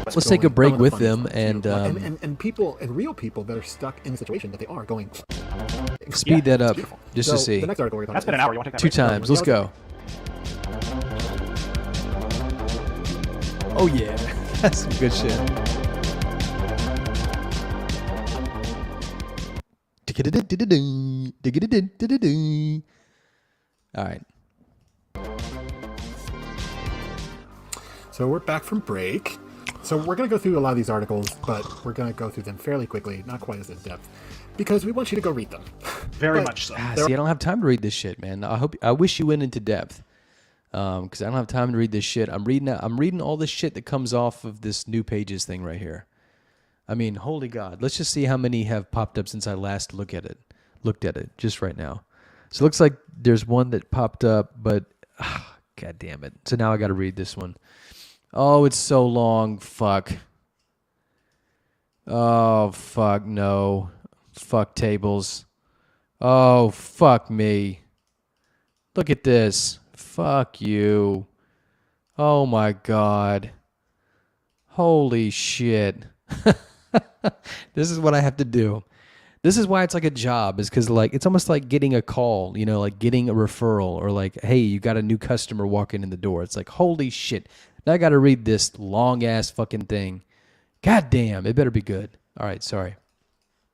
Let's take a break with them and people and real people that are stuck in the situation that they are going. speed that up just So to see. the next article we're going to That's talk been an about hour. You want to take that Two break? times. Let's go. Oh yeah, that's some good shit. All right. So we're back from break. So we're going to go through a lot of these articles, but we're going to go through them fairly quickly, not quite as in depth, because we want you to go read them. Very But- much so. See, I don't have time to read this shit, man. I wish you went into depth, because I don't have time to read this shit. I'm reading all this shit that comes off of this new pages thing right here. I mean, holy God. Let's just see how many have popped up since I last looked at it just right now. So it looks like there's one that popped up, but God damn it. So now I got to read this one. Oh, it's so long. Fuck. Oh, fuck no. Fuck tables. Oh, fuck me. Look at this. Fuck you. Oh my God. Holy shit. This is what I have to do. This is why it's like a job, is because like it's almost like getting a call, you know, like getting a referral, or like, hey, you got a new customer walking in the door. It's like, holy shit. Now I got to read this long ass fucking thing. God damn, it better be good. All right, sorry.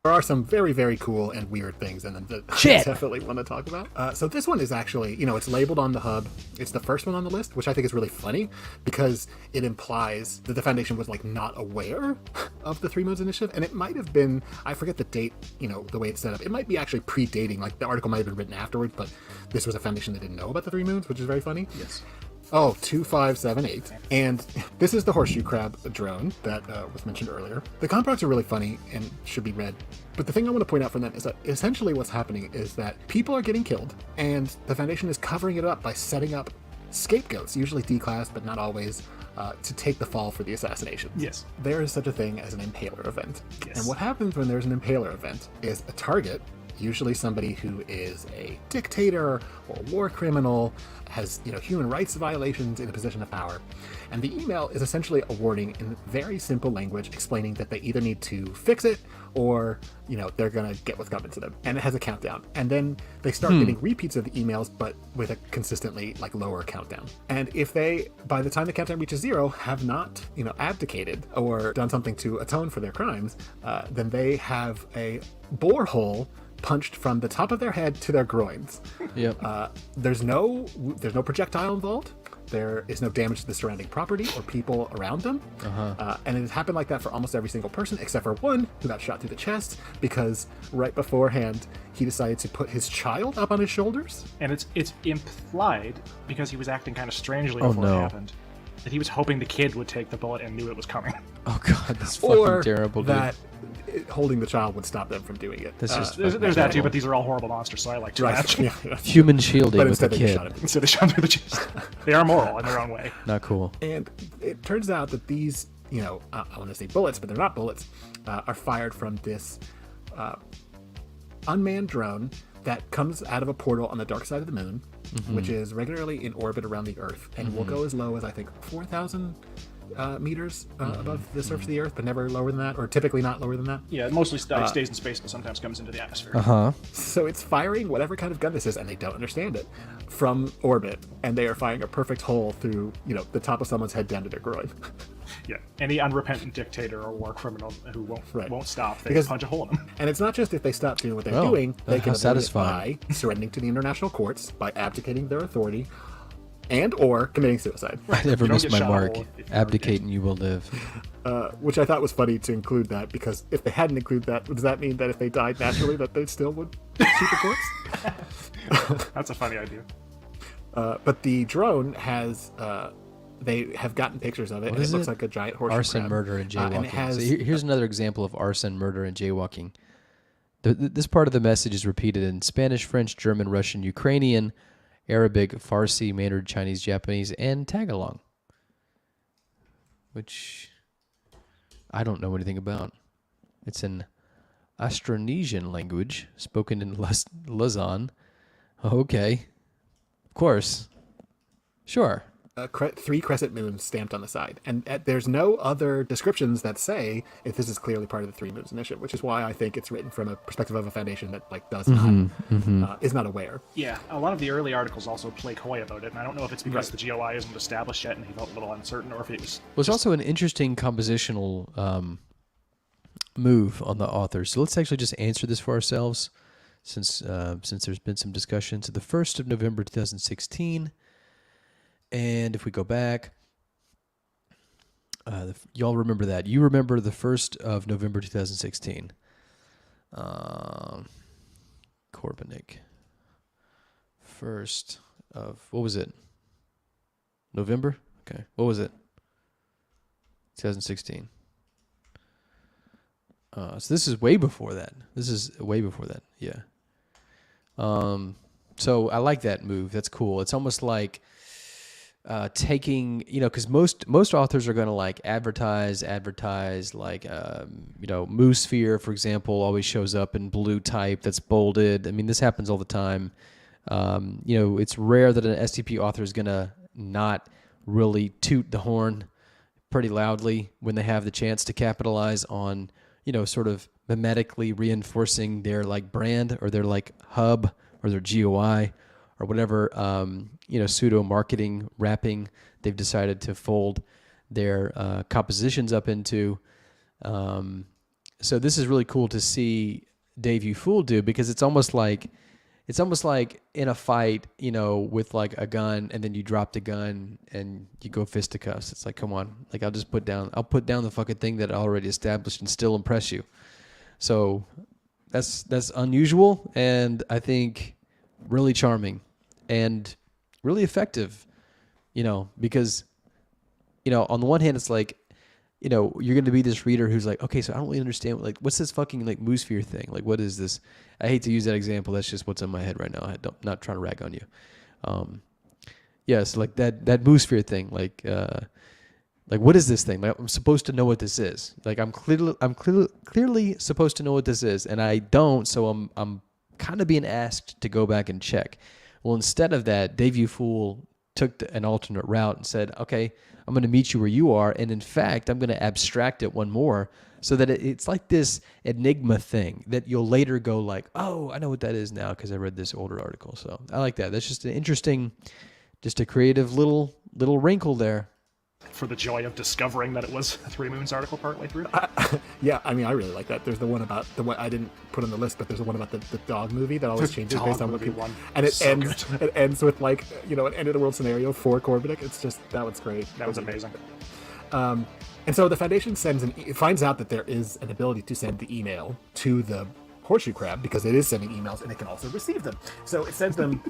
There are some very, very cool and weird things in them that I Shit. definitely want to talk about. So this one is actually, it's labeled on the hub. It's the first one on the list, which I think is really funny because it implies that the Foundation was like not aware of the Three Moons Initiative. And it might have been, I forget the date, the way it's set up. It might be actually predating, like the article might have been written afterwards, but this was a Foundation that didn't know about the Three Moons, which is very funny. Yes. Oh, 2578. And this is the horseshoe crab drone that was mentioned earlier. The comic books are really funny and should be read. But the thing I want to point out from that is that essentially what's happening is that people are getting killed, and the Foundation is covering it up by setting up scapegoats, usually D-class, but not always, to take the fall for the assassinations. Yes. There is such a thing as an impaler event. Yes. And what happens when there's an impaler event is a target, usually somebody who is a dictator or a war criminal, has human rights violations in a position of power. And the email is essentially a warning in very simple language explaining that they either need to fix it or they're gonna get what's coming to them. And it has a countdown. And then they start getting repeats of the emails, but with a consistently lower countdown. And if they, by the time the countdown reaches 0, have not abdicated or done something to atone for their crimes, then they have a borehole punched from the top of their head to their groins. Yep. There's no projectile involved. There is no damage to the surrounding property or people around them. And it has happened like that for almost every single person, except for one who got shot through the chest because right beforehand he decided to put his child up on his shoulders. And it's implied, because he was acting kind of strangely Oh, before no. it happened, that he was hoping the kid would take the bullet and knew it was coming. Oh God, that's fucking Or terrible, dude. that holding the child would stop them from doing it. That's just There's fucking that too, terrible. but these are all horrible monsters, so I like to Right. match. Yeah. Human shielding But with a instead they just kid. shot him. Instead of shot through the chest. They are moral in their own way. Not cool. And it turns out that these, I want to say bullets, but they're not bullets, are fired from this unmanned drone that comes out of a portal on the dark side of the moon, which is regularly in orbit around the Earth, and will go as low as, I think, 4,000 meters above the surface of the Earth, but never lower than that, or typically not lower than that. Yeah, it mostly stays in space, but sometimes comes into the atmosphere. Huh? So it's firing whatever kind of gun this is, and they don't understand it, from orbit, and they are firing a perfect hole through, the top of someone's head down to their groin. Yeah, any unrepentant dictator or war criminal who won't stop, they Because- punch a hole in them. And it's not just if they stop doing what they're Oh, doing, they how can avoid it satisfying. by surrendering to the international courts, by abdicating their authority, and or committing suicide. I never You don't missed get my shot a mark. hole if you're Abdicate and you will live. Which I thought was funny to include that, because if they hadn't included that, does that mean that if they died naturally that they still would shoot the corpse? That's a funny idea. But the drone has. They have gotten pictures of it, and it looks like a giant horseshoe arson, crab. murder, and jaywalking. And it has, So here's another example of arson, murder, and jaywalking. This part of the message is repeated in Spanish, French, German, Russian, Ukrainian, Arabic, Farsi, Mandarin, Chinese, Japanese, and Tagalog, which I don't know anything about. It's an Austronesian language spoken in Luzon. Okay. Of course. Sure. 3 crescent moons stamped on the side, and there's no other descriptions that say if this is clearly part of the 3 Moons Initiative, which is why I think it's written from a perspective of a foundation that does not is not aware. Yeah, a lot of the early articles also play coy about it, and I don't know if it's because the GOI isn't established yet and he felt a little uncertain, or if it was. Well, it's also an interesting compositional move on the author. So let's actually just answer this for ourselves, since there's been some discussion. So the 1st of November 2016. And if we go back, y'all remember that. You remember the 1st of November 2016. Korbanik. 1st of, what was it? November? Okay. What was it? 2016. So this is way before that. Yeah. So I like that move. That's cool. It's almost like taking, because most authors are going to like advertise like, Moosphere, for example, always shows up in blue type that's bolded. I mean, this happens all the time. It's rare that an SCP author is going to not really toot the horn pretty loudly when they have the chance to capitalize on, sort of mimetically reinforcing their like brand or their like hub or their GOI or whatever, pseudo marketing wrapping they've decided to fold their compositions up into. So this is really cool to see Dave You Fool do, because it's almost like in a fight, with like a gun, and then you drop the gun and you go fisticuffs. It's like, come on, like I'll put down the fucking thing that I already established and still impress you. So that's unusual, and I think really charming and really effective, because, on the one hand, it's like, you're going to be this reader who's like, okay, so I don't really understand, like, what's this fucking like Moosphere thing? Like, what is this? I hate to use that example. That's just what's in my head right now. Not trying to rag on you. So like that Moosphere thing, like what is this thing? Like, I'm supposed to know what this is. Like, I'm clearly supposed to know what this is, and I don't. So I'm kind of being asked to go back and check. Well, instead of that, Dave You Fool took an alternate route and said, okay, I'm going to meet you where you are. And in fact, I'm going to abstract it one more so that it's like this enigma thing that you'll later go like, oh, I know what that is now because I read this older article. So I like that. That's just an interesting, just a creative little wrinkle there. For the joy of discovering that it was a 3 Moons article partway through. Yeah, I mean, I really like that. There's the one about the one I didn't put on the list, but there's the one about the dog movie that always changes based on what people want. And it ends with like, an end of the world scenario for Korbanik. It's just, that was great. That was amazing. And so the Foundation finds out that there is an ability to send the email to the horseshoe crab, because it is sending emails and it can also receive them. So it sends them,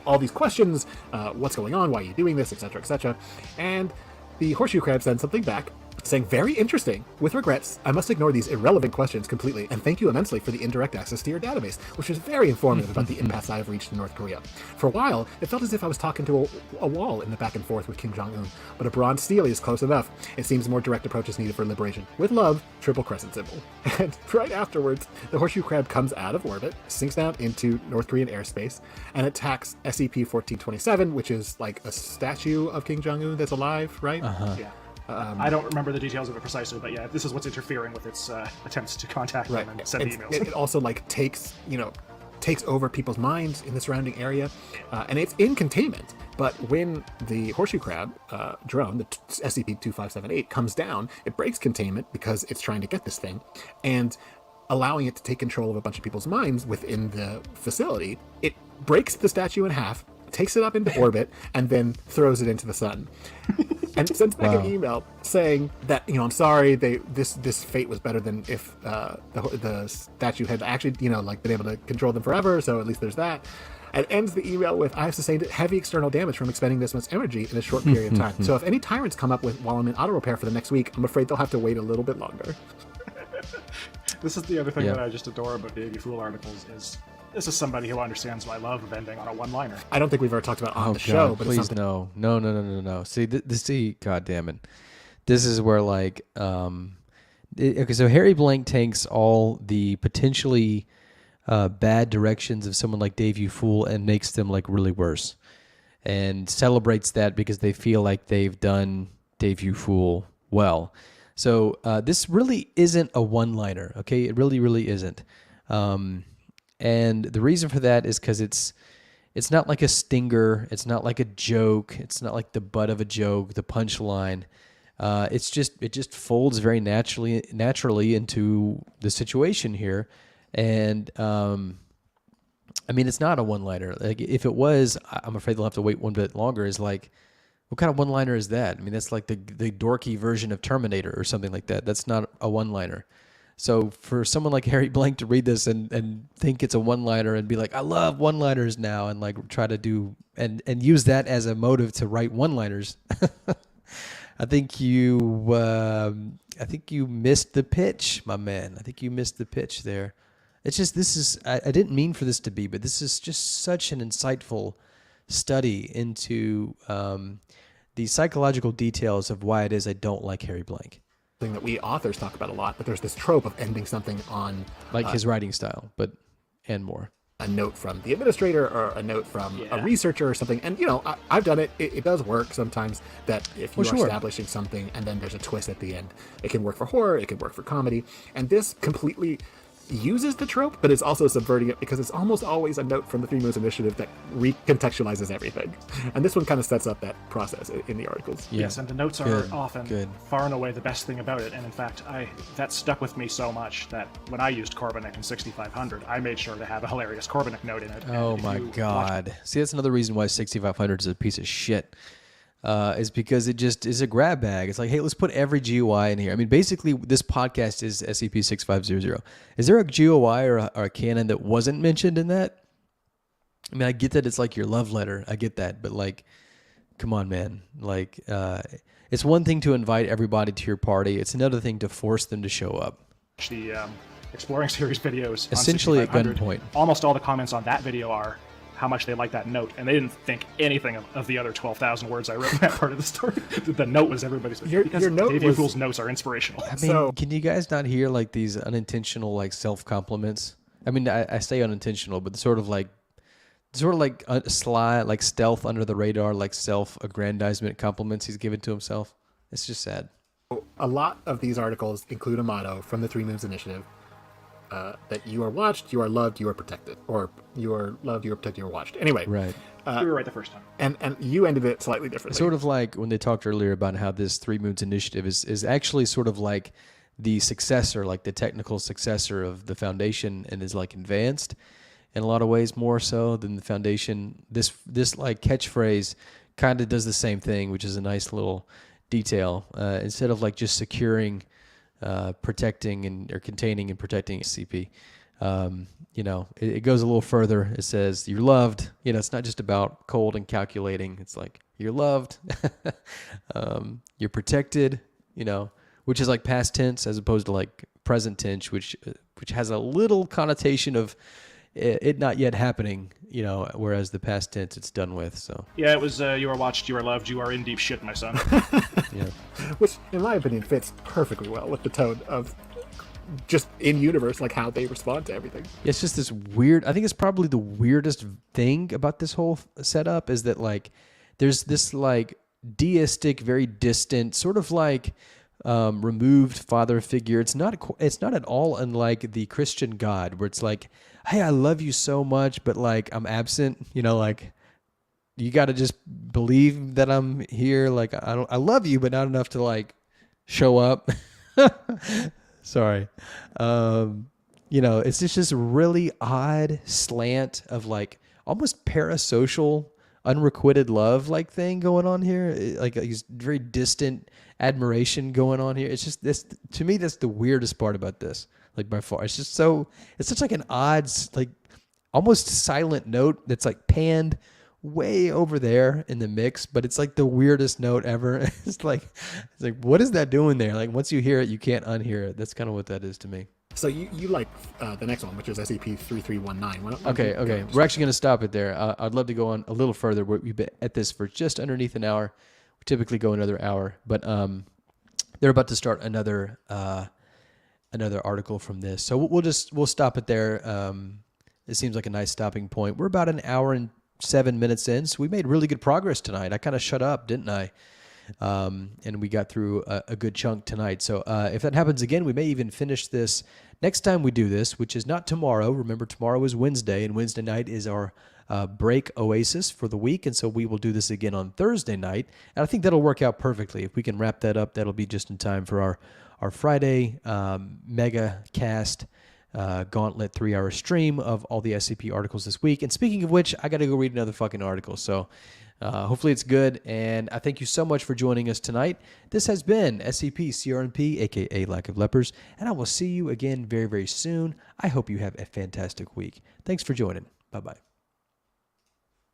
all these questions, what's going on, why are you doing this, etc., etc. And the horseshoe crab sends something back saying, very interesting. With regrets, I must ignore these irrelevant questions completely, and thank you immensely for the indirect access to your database, which was very informative about the impasse I have reached in North Korea. For a while, it felt as if I was talking to a wall in the back and forth with Kim Jong-un, but a bronze stele is close enough. It seems a more direct approach is needed for liberation. With love, triple crescent symbol. And right afterwards, the horseshoe crab comes out of orbit, sinks down into North Korean airspace, and attacks SCP-1427, which is like a statue of Kim Jong-un that's alive, right? Yeah. I don't remember the details of it precisely, but yeah, this is what's interfering with its attempts to contact them and send emails. It also like takes over people's minds in the surrounding area, and it's in containment. But when the horseshoe crab drone, the SCP-2578, comes down, it breaks containment because it's trying to get this thing, and allowing it to take control of a bunch of people's minds within the facility, it breaks the statue in half, takes it up into orbit, and then throws it into the sun. And sends back an email saying that, I'm sorry, this fate was better than if the statue had actually, been able to control them forever, so at least there's that. and ends the email with, I have sustained heavy external damage from expending this much energy in a short period of time. So if any tyrants come up with while I'm in auto repair for the next week, I'm afraid they'll have to wait a little bit longer. This is the other thing that I just adore about Baby Fool articles is this is somebody who understands my love of ending on a one-liner. I don't think we've ever talked about on the show, but please it's something. no. See, God damn it. This is where like, okay, so Harry Blank takes all the potentially bad directions of someone like Dave You Fool and makes them like really worse, and celebrates that because they feel like they've done Dave You Fool well. So this really isn't a one-liner, okay? It really, really isn't. And the reason for that is because it's not like a stinger. It's not like a joke. It's not like the butt of a joke, the punchline. It just folds very naturally into the situation here. And I mean, it's not a one-liner. Like if it was, I'm afraid they'll have to wait one bit longer. Is like, what kind of one-liner is that? I mean, that's like the dorky version of Terminator or something like that. That's not a one-liner. So for someone like Harry Blank to read this and think it's a one-liner and be like, I love one-liners now, and like try to do and use that as a motive to write one-liners, I think you missed the pitch, my man. I think you missed the pitch there. It's just I didn't mean for this to be, but this is just such an insightful study into the psychological details of why it is I don't like Harry Blank. Thing that we authors talk about a lot, but there's this trope of ending something on like his writing style, and more. A note from the administrator or a note from a researcher or something. And, I've done it. It does work sometimes that if you are establishing something and then there's a twist at the end, it can work for horror, it can work for comedy. And this completely uses the trope, but it's also subverting it because it's almost always a note from the Three Moons Initiative that recontextualizes everything. And this one kind of sets up that process in the articles. Yes, and the notes are often far and away the best thing about it. And in fact, that stuck with me so much that when I used Korbanek in 6500, I made sure to have a hilarious Korbanek note in it. Oh my God. See, that's another reason why 6500 is a piece of shit. Is because it just is a grab bag. It's like, hey, let's put every GUI in here. I mean, basically, this podcast is SCP-6500. Is there a GUI or a canon that wasn't mentioned in that? I mean, I get that it's like your love letter. I get that. But, like, come on, man. Like, it's one thing to invite everybody to your party. It's another thing to force them to show up. The Exploring Series videos essentially on at gunpoint. Almost all the comments on that video are how much they like that note, and they didn't think anything of the other 12,000 words I wrote in that part of the story. The note was everybody's. Your note Dave Fool's notes are inspirational. I mean, can you guys not hear like these unintentional like self compliments? I mean, I say unintentional, but sort of like sly, like stealth under the radar, like self-aggrandizement compliments he's given to himself. It's just sad. A lot of these articles include a motto from the Three Moons Initiative. That you are watched, you are loved, you are protected. Or you are loved, you are protected, you are watched. Anyway. Right. We were right the first time. And you ended it slightly differently. Sort of like when they talked earlier about how this Three Moons Initiative is actually sort of like the successor, like the technical successor of the Foundation, and is like advanced in a lot of ways more so than the Foundation. This like catchphrase kind of does the same thing, which is a nice little detail. Instead of like just securing, protecting or containing and protecting SCP. It goes a little further. It says you're loved. It's not just about cold and calculating. It's like you're loved, you're protected. Which is like past tense as opposed to like present tense, which has a little connotation of it not yet happening. Whereas the past tense it's done with. So yeah, it was you are watched, you are loved, you are in deep shit, my son. Yeah. Which, in my opinion, fits perfectly well with the tone of just in universe, like how they respond to everything. It's just this weird. I think it's probably the weirdest thing about this whole setup is that like there's this like deistic, very distant, sort of like removed father figure. It's not at all unlike the Christian God, where it's like, hey, I love you so much, but like I'm absent. Like you got to just believe that I'm here. Like I love you, but not enough to like show up. Sorry. It's just this really odd slant of like almost parasocial, unrequited love like thing going on here. Like these very distant admiration going on here. It's just this, to me, that's the weirdest part about this. Like by far, it's such like an odd, like almost silent note that's like panned way over there in the mix, but it's like the weirdest note ever. It's like what is that doing there? Like once you hear it, you can't unhear it. That's kind of what that is to me. So you like the next one, which is SCP-3319. Okay. We're actually going to stop it there. I'd love to go on a little further. We've been at this for just underneath an hour. We typically go another hour, but they're about to start another article from this. So we'll stop it there. It seems like a nice stopping point. We're about an hour and 7 minutes in, so we made really good progress tonight. I kind of shut up, didn't I? And we got through a good chunk tonight. So if that happens again, we may even finish this next time we do this, which is not tomorrow. Remember, tomorrow is Wednesday, and Wednesday night is our break oasis for the week. And so we will do this again on Thursday night. And I think that'll work out perfectly. If we can wrap that up, that'll be just in time for our Friday mega cast gauntlet 3-hour stream of all the SCP articles this week. And speaking of which, I got to go read another fucking article. So hopefully it's good. And I thank you so much for joining us tonight. This has been SCP-CRNP, aka Lack of Lepers. And I will see you again very, very soon. I hope you have a fantastic week. Thanks for joining. Bye-bye.